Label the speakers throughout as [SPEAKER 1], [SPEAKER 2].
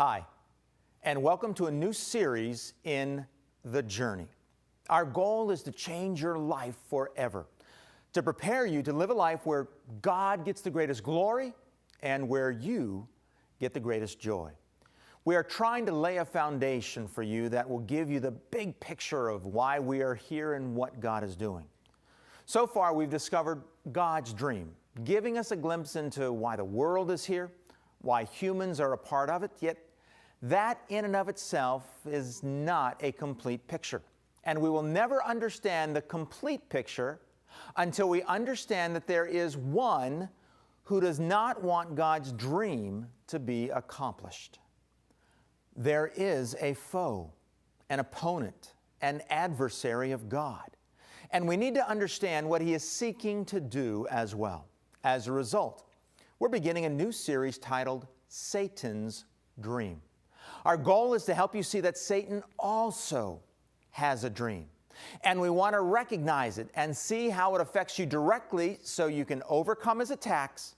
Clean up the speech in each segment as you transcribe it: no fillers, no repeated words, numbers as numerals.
[SPEAKER 1] Hi, and welcome to a new series in The Journey. Our goal is to change your life forever, to prepare you to live a life where God gets the greatest glory and where you get the greatest joy. We are trying to lay a foundation for you that will give you the big picture of why we are here and what God is doing. So far, we've discovered God's dream, giving us a glimpse into why the world is here, why humans are a part of it, yet that in and of itself is not a complete picture. And we will never understand the complete picture until we understand that there is one who does not want God's dream to be accomplished. There is a foe, an opponent, an adversary of God. And we need to understand what he is seeking to do as well. As a result, we're beginning a new series titled Satan's Dream. Our goal is to help you see that Satan also has a dream. And we want to recognize it and see how it affects you directly so you can overcome his attacks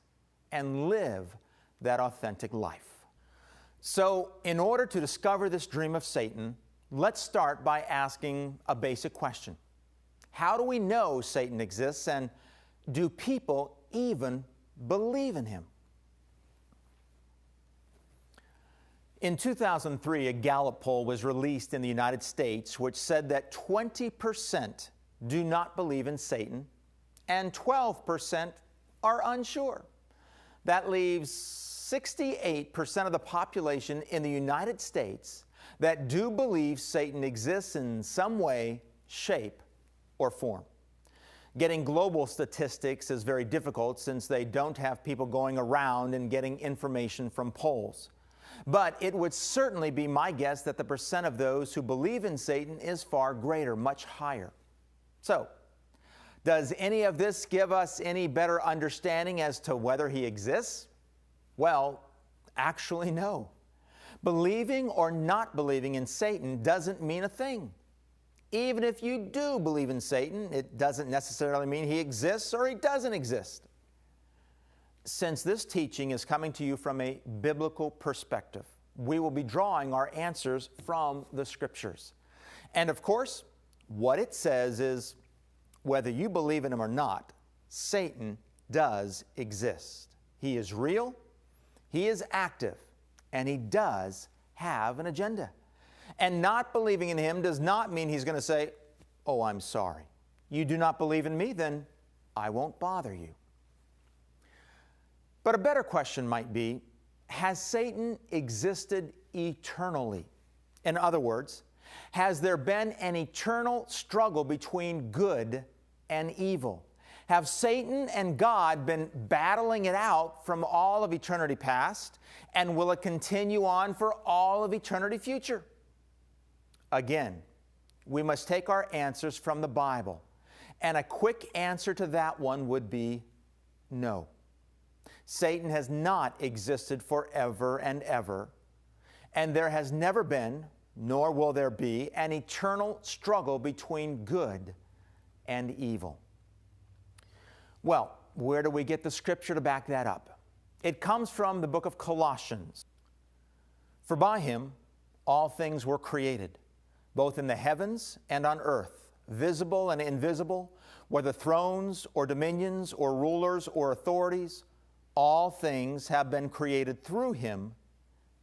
[SPEAKER 1] and live that authentic life. So, in order to discover this dream of Satan, let's start by asking a basic question. How do we know Satan exists, and do people even believe in him? In 2003, a Gallup poll was released in the United States which said that 20% do not believe in Satan and 12% are unsure. That leaves 68% of the population in the United States that do believe Satan exists in some way, shape, or form. Getting global statistics is very difficult since they don't have people going around and getting information from polls. But it would certainly be my guess that the percent of those who believe in Satan is far greater, much higher. So, does any of this give us any better understanding as to whether he exists? Well, actually no. Believing or not believing in Satan doesn't mean a thing. Even if you do believe in Satan, it doesn't necessarily mean he exists or he doesn't exist. Since this teaching is coming to you from a biblical perspective, we will be drawing our answers from the Scriptures. And of course, what it says is, whether you believe in him or not, Satan does exist. He is real, he is active, and he does have an agenda. And not believing in him does not mean he's going to say, "Oh, I'm sorry. You do not believe in me, then I won't bother you." But a better question might be, has Satan existed eternally? In other words, has there been an eternal struggle between good and evil? Have Satan and God been battling it out from all of eternity past, and will it continue on for all of eternity future? Again, we must take our answers from the Bible, and a quick answer to that one would be no. Satan has not existed forever and ever, and there has never been, nor will there be, an eternal struggle between good and evil. Well, where do we get the Scripture to back that up? It comes from the book of Colossians. For by him all things were created, both in the heavens and on earth, visible and invisible, whether thrones or dominions or rulers or authorities, all things have been created through him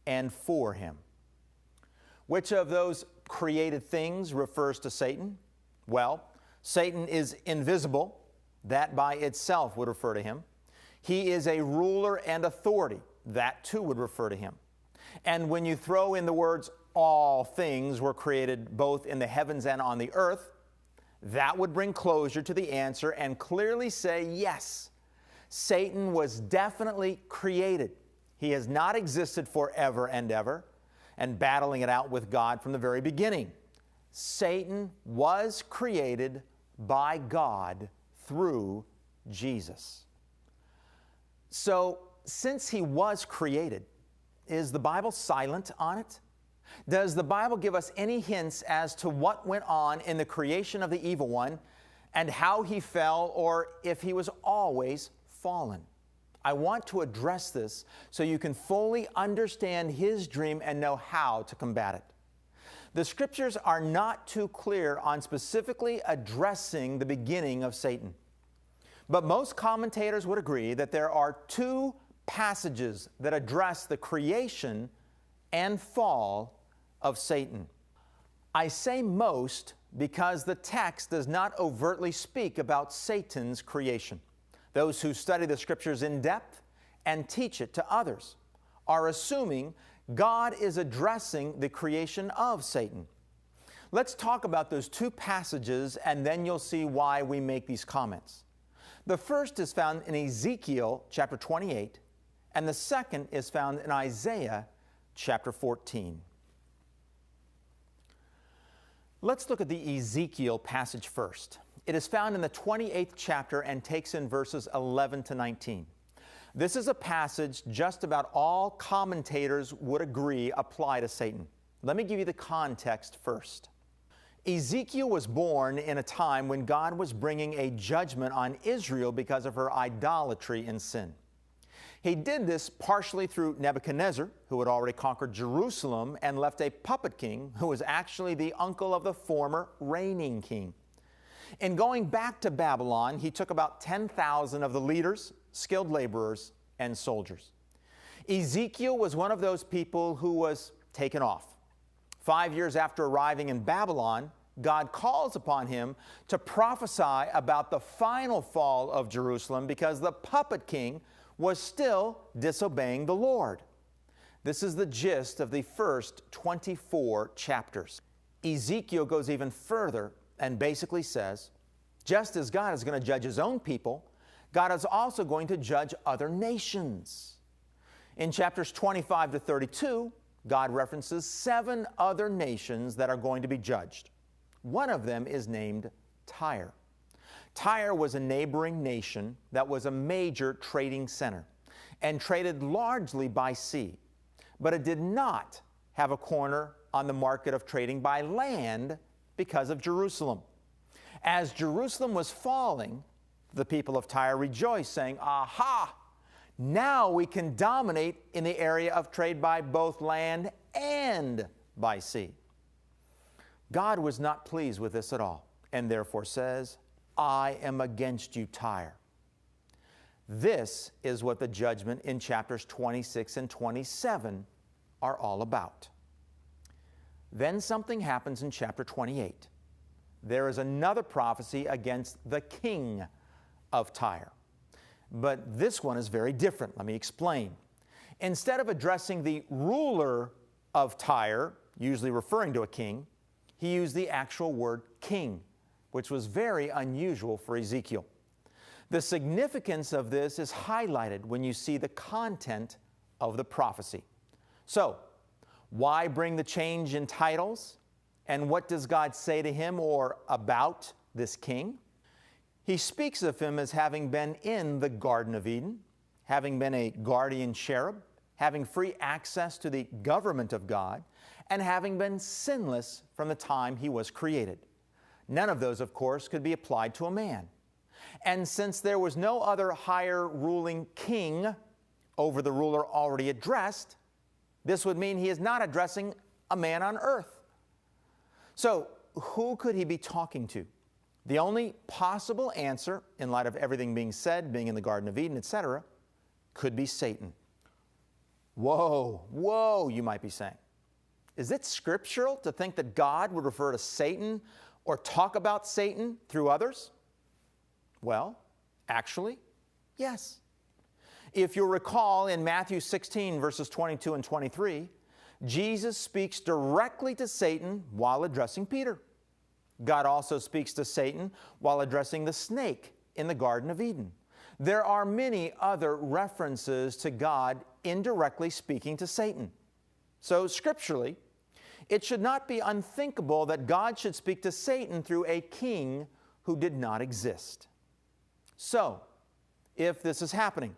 [SPEAKER 1] and for him. Which of those created things refers to Satan? Well, Satan is invisible. That by itself would refer to him. He is a ruler and authority. That too would refer to him. And when you throw in the words, all things were created both in the heavens and on the earth, that would bring closure to the answer and clearly say, yes, Satan was definitely created. He has not existed forever and ever and battling it out with God from the very beginning. Satan was created by God through Jesus. So, since he was created, is the Bible silent on it? Does the Bible give us any hints as to what went on in the creation of the evil one and how he fell, or if he was always fallen? I want to address this so you can fully understand his dream and know how to combat it. The scriptures are not too clear on specifically addressing the beginning of Satan. But most commentators would agree that there are two passages that address the creation and fall of Satan. I say most because the text does not overtly speak about Satan's creation. Those who study the scriptures in depth and teach it to others are assuming God is addressing the creation of Satan. Let's talk about those two passages and then you'll see why we make these comments. The first is found in Ezekiel chapter 28, and the second is found in Isaiah chapter 14. Let's look at the Ezekiel passage first. It is found in the 28th chapter and takes in verses 11 to 19. This is a passage just about all commentators would agree apply to Satan. Let me give you the context first. Ezekiel was born in a time when God was bringing a judgment on Israel because of her idolatry and sin. He did this partially through Nebuchadnezzar, who had already conquered Jerusalem and left a puppet king who was actually the uncle of the former reigning king. In going back to Babylon, he took about 10,000 of the leaders, skilled laborers, and soldiers. Ezekiel was one of those people who was taken off. 5 years after arriving in Babylon, God calls upon him to prophesy about the final fall of Jerusalem because the puppet king was still disobeying the Lord. This is the gist of the first 24 chapters. Ezekiel goes even further and basically says, just as God is going to judge his own people, God is also going to judge other nations. In chapters 25 to 32, God references 7 other nations that are going to be judged. One of them is named Tyre. Tyre was a neighboring nation that was a major trading center and traded largely by sea, but it did not have a corner on the market of trading by land because of Jerusalem. As Jerusalem was falling, the people of Tyre rejoiced, saying, "Aha! Now we can dominate in the area of trade by both land and by sea." God was not pleased with this at all, and therefore says, "I am against you, Tyre." This is what the judgment in chapters 26 and 27 are all about. Then something happens in chapter 28. There is another prophecy against the king of Tyre. But this one is very different. Let me explain. Instead of addressing the ruler of Tyre, usually referring to a king, he used the actual word king, which was very unusual for Ezekiel. The significance of this is highlighted when you see the content of the prophecy. So, why bring the change in titles? And what does God say to him or about this king? He speaks of him as having been in the Garden of Eden, having been a guardian cherub, having free access to the government of God, and having been sinless from the time he was created. None of those, of course, could be applied to a man. And since there was no other higher ruling king over the ruler already addressed, this would mean he is not addressing a man on earth. So, who could he be talking to? The only possible answer, in light of everything being said, being in the Garden of Eden, etc., could be Satan. Whoa, you might be saying. Is it scriptural to think that God would refer to Satan or talk about Satan through others? Well, actually, yes. If you'll recall in Matthew 16, verses 22 and 23, Jesus speaks directly to Satan while addressing Peter. God also speaks to Satan while addressing the snake in the Garden of Eden. There are many other references to God indirectly speaking to Satan. So, scripturally, it should not be unthinkable that God should speak to Satan through a king who did not exist. So, if this is happening,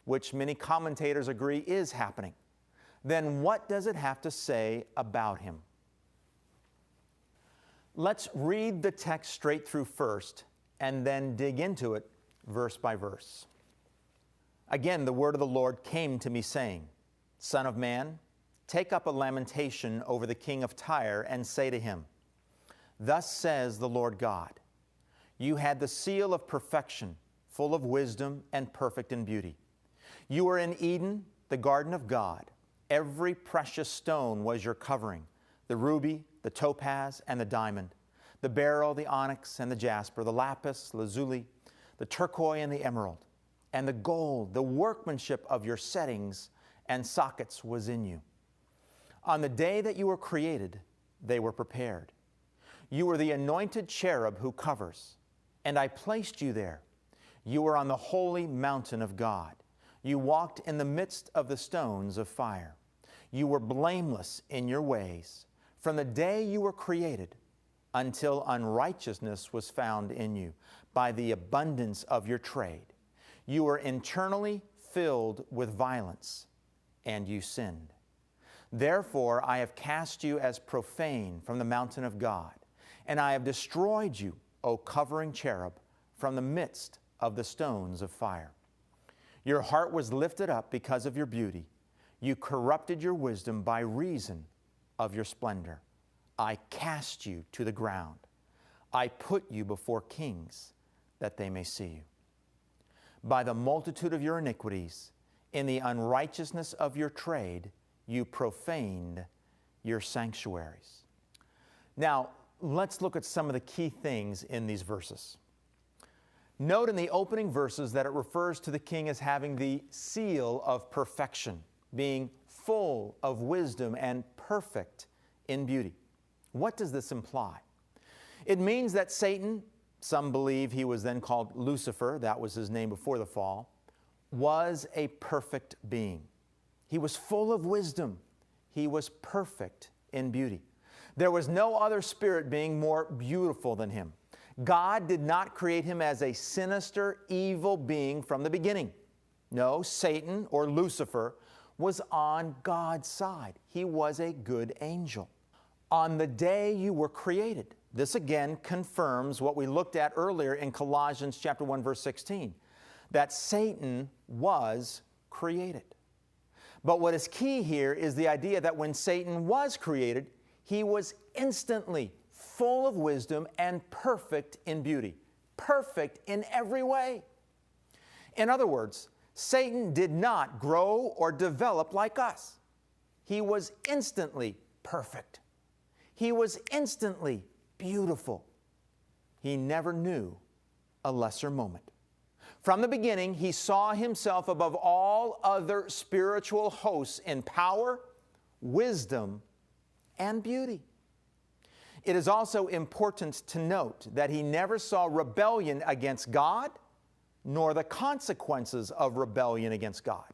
[SPEAKER 1] which many commentators agree is happening, then what does it have to say about him? Let's read the text straight through first and then dig into it verse by verse. Again, the word of the Lord came to me, saying, Son of man, take up a lamentation over the king of Tyre, and say to him, Thus says the Lord God, You had the seal of perfection, full of wisdom and perfect in beauty. You were in Eden, the garden of God. Every precious stone was your covering, the ruby, the topaz, and the diamond, the beryl, the onyx, and the jasper, the lapis lazuli, the turquoise, and the emerald, and the gold. The workmanship of your settings and sockets was in you. On the day that you were created, they were prepared. You were the anointed cherub who covers, and I placed you there. You were on the holy mountain of God. You walked in the midst of the stones of fire. You were blameless in your ways from the day you were created until unrighteousness was found in you by the abundance of your trade. You were internally filled with violence, and you sinned. Therefore, I have cast you as profane from the mountain of God, and I have destroyed you, O covering cherub, from the midst of the stones of fire. Your heart was lifted up because of your beauty. You corrupted your wisdom by reason of your splendor. I cast you to the ground. I put you before kings, that they may see you. By the multitude of your iniquities, in the unrighteousness of your trade, you profaned your sanctuaries. Now, let's look at some of the key things in these verses. Note in the opening verses that it refers to the king as having the seal of perfection, being full of wisdom and perfect in beauty. What does this imply? It means that Satan, some believe he was then called Lucifer, that was his name before the fall, was a perfect being. He was full of wisdom. He was perfect in beauty. There was no other spirit being more beautiful than him. God did not create him as a sinister, evil being from the beginning. No, Satan or Lucifer was on God's side. He was a good angel. On the day you were created, this again confirms what we looked at earlier in Colossians chapter 1, verse 16, that Satan was created. But what is key here is the idea that when Satan was created, he was instantly full of wisdom and perfect in beauty, perfect in every way. In other words, Satan did not grow or develop like us. He was instantly perfect. He was instantly beautiful. He never knew a lesser moment. From the beginning, he saw himself above all other spiritual hosts in power, wisdom, and beauty. It is also important to note that he never saw rebellion against God, nor the consequences of rebellion against God.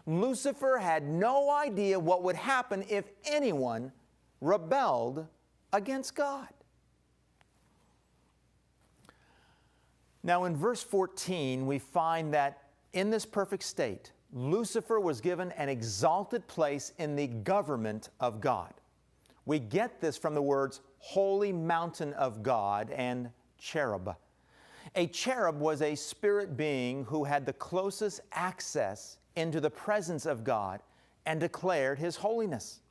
[SPEAKER 1] Lucifer had no idea what would happen if anyone rebelled against God. Now in verse 14, we find that in this perfect state, Lucifer was given an exalted place in the government of God. We get this from the words holy mountain of God and cherub. A cherub was a spirit being who had the closest access into the presence of God and declared His holiness.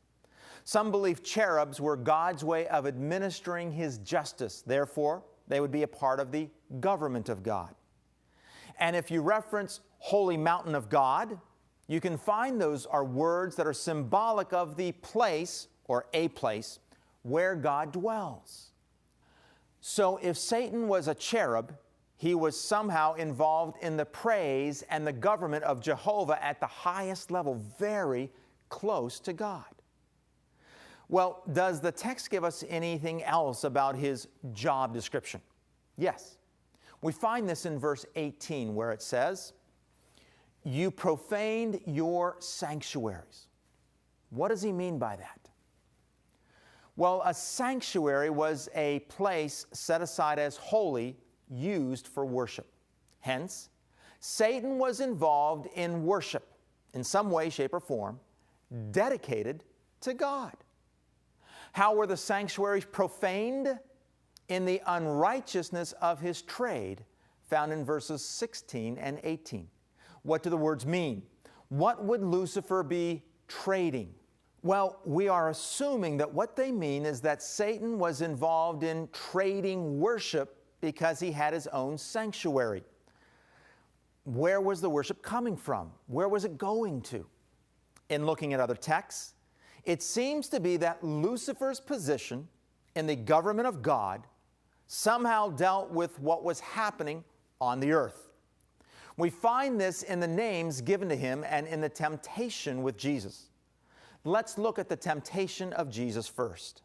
[SPEAKER 1] Some believe cherubs were God's way of administering His justice. Therefore, they would be a part of the government of God. And if you reference holy mountain of God, you can find those are words that are symbolic of the place, or a place, where God dwells. So if Satan was a cherub, he was somehow involved in the praise and the government of Jehovah at the highest level, very close to God. Well, does the text give us anything else about his job description? Yes. We find this in verse 18 where it says, "You profaned your sanctuaries." What does he mean by that? Well, a sanctuary was a place set aside as holy, used for worship. Hence, Satan was involved in worship in some way, shape, or form, dedicated to God. How were the sanctuaries profaned? In the unrighteousness of his trade, found in verses 16 and 18. What do the words mean? What would Lucifer be trading? Well, we are assuming that what they mean is that Satan was involved in trading worship because he had his own sanctuary. Where was the worship coming from? Where was it going to? In looking at other texts, it seems to be that Lucifer's position in the government of God somehow dealt with what was happening on the earth. We find this in the names given to him and in the temptation with Jesus. Let's look at the temptation of Jesus first.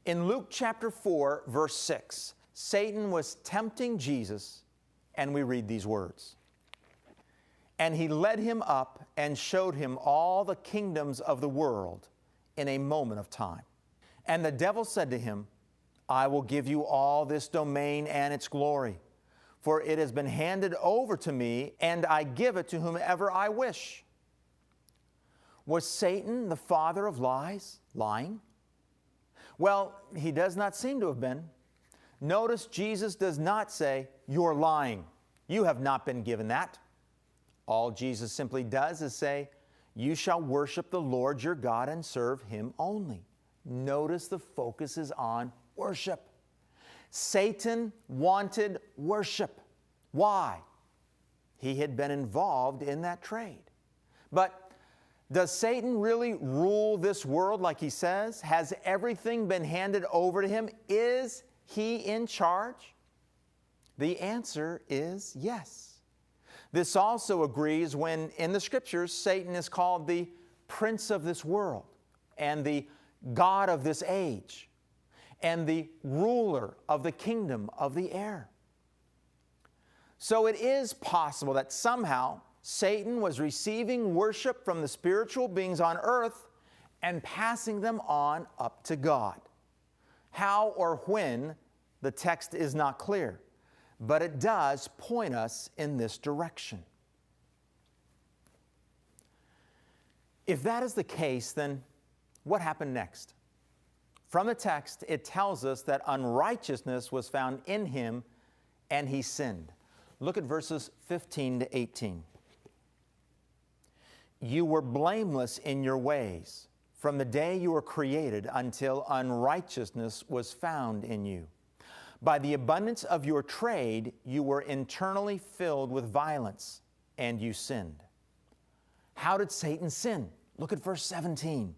[SPEAKER 1] In Luke chapter 4, verse 6, Satan was tempting Jesus, and we read these words. And he led him up and showed him all the kingdoms of the world in a moment of time. And the devil said to him, I will give you all this domain and its glory, for it has been handed over to me, and I give it to whomever I wish. Was Satan the father of lies, lying? Well, he does not seem to have been. Notice Jesus does not say, you're lying. You have not been given that. All Jesus simply does is say, you shall worship the Lord your God and serve Him only. Notice the focus is on worship. Satan wanted worship. Why? He had been involved in that trade. But does Satan really rule this world like he says? Has everything been handed over to him? Is he in charge? The answer is yes. This also agrees when in the Scriptures Satan is called the prince of this world and the god of this age and the ruler of the kingdom of the air. So it is possible that somehow Satan was receiving worship from the spiritual beings on earth and passing them on up to God. How or when, the text is not clear, but it does point us in this direction. If that is the case, then what happened next? From the text, it tells us that unrighteousness was found in him and he sinned. Look at verses 15 to 18. You were blameless in your ways from the day you were created until unrighteousness was found in you. By the abundance of your trade, you were internally filled with violence, and you sinned. How did Satan sin? Look at verse 17.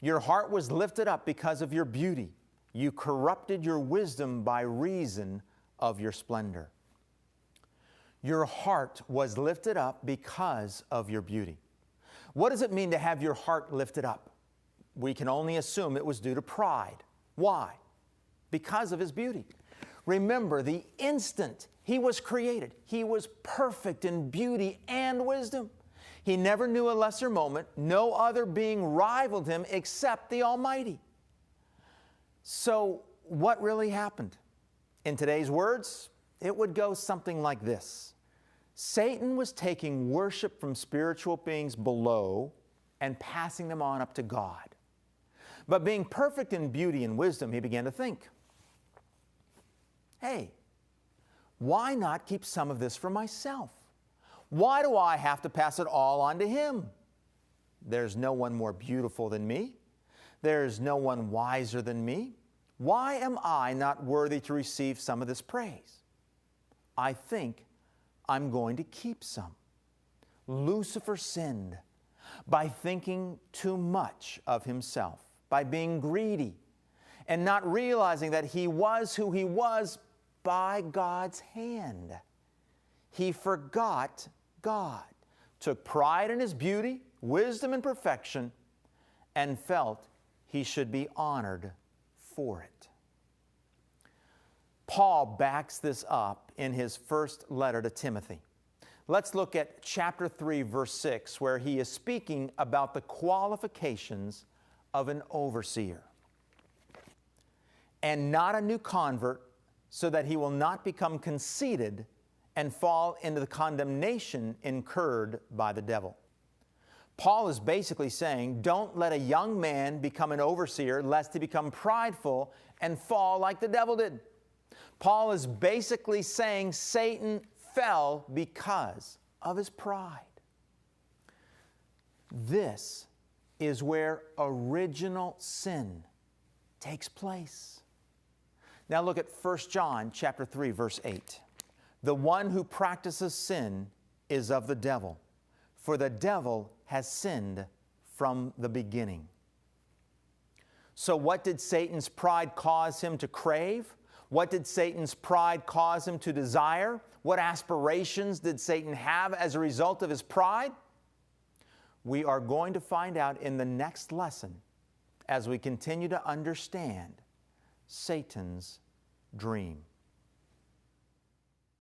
[SPEAKER 1] Your heart was lifted up because of your beauty. You corrupted your wisdom by reason of your splendor. Your heart was lifted up because of your beauty. What does it mean to have your heart lifted up? We can only assume it was due to pride. Why? Because of his beauty. Remember, the instant he was created, he was perfect in beauty and wisdom. He never knew a lesser moment. No other being rivaled him except the Almighty. So, what really happened? In today's words, it would go something like this. Satan was taking worship from spiritual beings below and passing them on up to God. But being perfect in beauty and wisdom, he began to think, hey, why not keep some of this for myself? Why do I have to pass it all on to him? There's no one more beautiful than me. There's no one wiser than me. Why am I not worthy to receive some of this praise? I think I'm going to keep some. Lucifer sinned by thinking too much of himself, by being greedy, and not realizing that he was who he was by God's hand. He forgot God, took pride in his beauty, wisdom, and perfection, and felt he should be honored for it. Paul backs this up in his first letter to Timothy. Let's look at chapter 3, verse 6, where he is speaking about the qualifications of an overseer. And not a new convert, so that he will not become conceited and fall into the condemnation incurred by the devil. Paul is basically saying, don't let a young man become an overseer lest he become prideful and fall like the devil did. Paul is basically saying Satan fell because of his pride. This is where original sin takes place. Now look at 1 John chapter 3, verse 8. The one who practices sin is of the devil, for the devil has sinned from the beginning. So what did Satan's pride cause him to crave? What did Satan's pride cause him to desire? What aspirations did Satan have as a result of his pride? We are going to find out in the next lesson as we continue to understand Satan's dream.